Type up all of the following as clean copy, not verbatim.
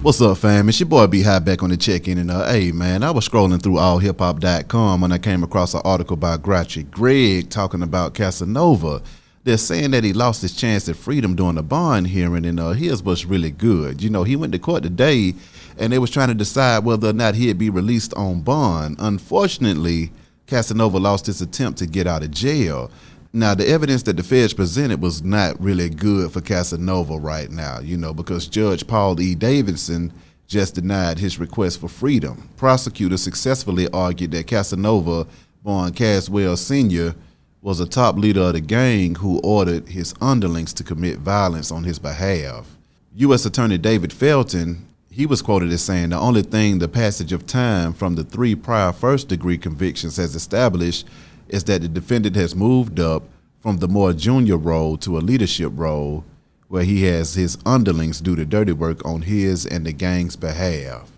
What's up, fam? It's your boy B High back on the check-in, and hey man, I was scrolling through allhiphop.com when I came across an article by Grouchy Greg talking about Casanova. They're saying that he lost his chance at freedom during the bond hearing, and here's what's really good. You know, he went to court today, and they was trying to decide whether or not he'd be released on bond. Unfortunately, Casanova lost his attempt to get out of jail. Now, the evidence that the feds presented was not really good for Casanova right now, you know, because Judge Paul E. Davidson just denied his request for freedom. Prosecutors successfully argued that Casanova, born Caswell Sr., was a top leader of the gang who ordered his underlings to commit violence on his behalf. U.S. Attorney David Felton, he was quoted as saying, "The only thing the passage of time from the 3 prior first-degree convictions has established is that the defendant has moved up from the more junior role to a leadership role where he has his underlings do the dirty work on his and the gang's behalf."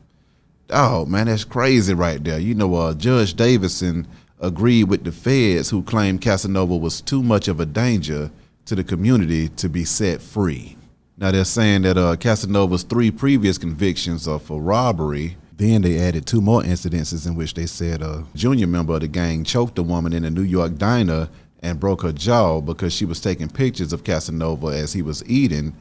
Oh man, that's crazy right there. You know, Judge Davidson agreed with the feds who claimed Casanova was too much of a danger to the community to be set free. Now they're saying that Casanova's 3 previous convictions are for robbery. Then they added 2 more incidences in which they said a junior member of the gang choked a woman in a New York diner and broke her jaw because she was taking pictures of Casanova as he was eating,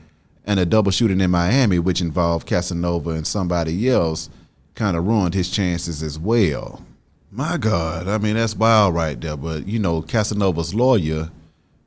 and a double shooting in Miami, which involved Casanova and somebody else, kind of ruined his chances as well. My God, I mean, that's wild right there. But, you know, Casanova's lawyer,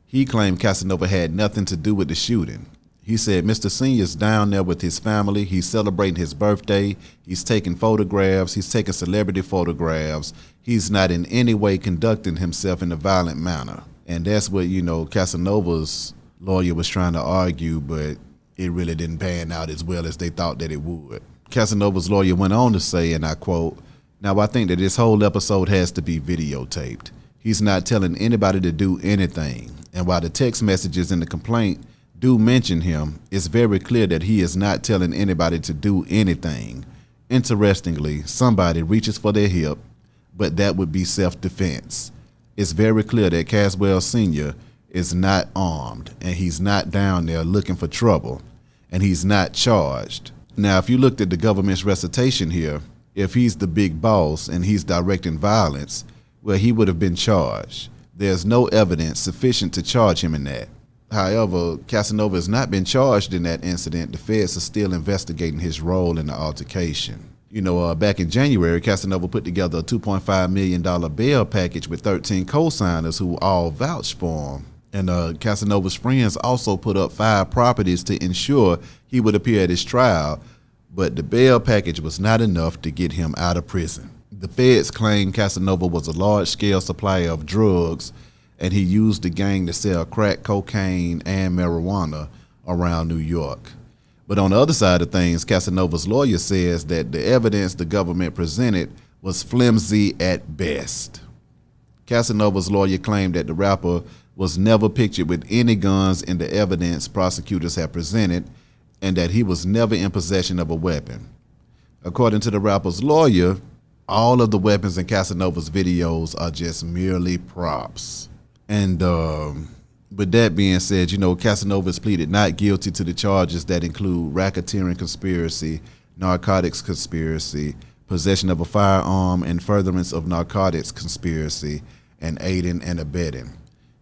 he claimed Casanova had nothing to do with the shooting. He said Mr. Senior's down there with his family. He's celebrating his birthday. He's taking photographs. He's taking celebrity photographs. He's not in any way conducting himself in a violent manner. And that's what, you know, Casanova's lawyer was trying to argue, but it really didn't pan out as well as they thought that it would. Casanova's lawyer went on to say, and I quote, "Now I think that this whole episode has to be videotaped. He's not telling anybody to do anything. And while the text messages in the complaint do mention him, it's very clear that he is not telling anybody to do anything. Interestingly, somebody reaches for their hip, but that would be self-defense. It's very clear that Caswell Sr. is not armed, and he's not down there looking for trouble, and he's not charged." Now, if you looked at the government's recitation here, if he's the big boss and he's directing violence, well, he would have been charged. There's no evidence sufficient to charge him in that. However, Casanova has not been charged in that incident. The feds are still investigating his role in the altercation. You know, back in January, Casanova put together a $2.5 million bail package with 13 co-signers who all vouched for him. And Casanova's friends also put up 5 properties to ensure he would appear at his trial, but the bail package was not enough to get him out of prison. The feds claim Casanova was a large-scale supplier of drugs, and he used the gang to sell crack cocaine and marijuana around New York. But on the other side of things, Casanova's lawyer says that the evidence the government presented was flimsy at best. Casanova's lawyer claimed that the rapper was never pictured with any guns in the evidence prosecutors have presented, and that he was never in possession of a weapon. According to the rapper's lawyer, all of the weapons in Casanova's videos are just merely props. And with that being said, you know, Casanova's pleaded not guilty to the charges that include racketeering conspiracy, narcotics conspiracy, possession of a firearm, and furtherance of narcotics conspiracy, and aiding and abetting.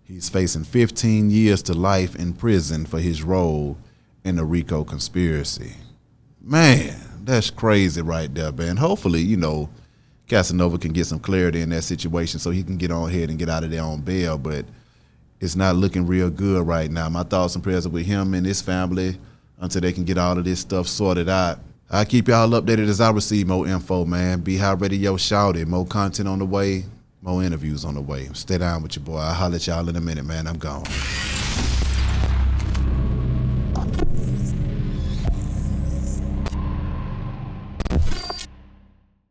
He's facing 15 years to life in prison for his role in the RICO conspiracy. Man, that's crazy right there, man. Hopefully, you know, Casanova can get some clarity in that situation so he can get on ahead and get out of there on bail, but it's not looking real good right now. My thoughts and prayers are with him and his family until they can get all of this stuff sorted out. I'll keep y'all updated as I receive more info, man. Be High Radio shouted. More content on the way, more interviews on the way. Stay down with your boy. I'll holler at y'all in a minute, man. I'm gone.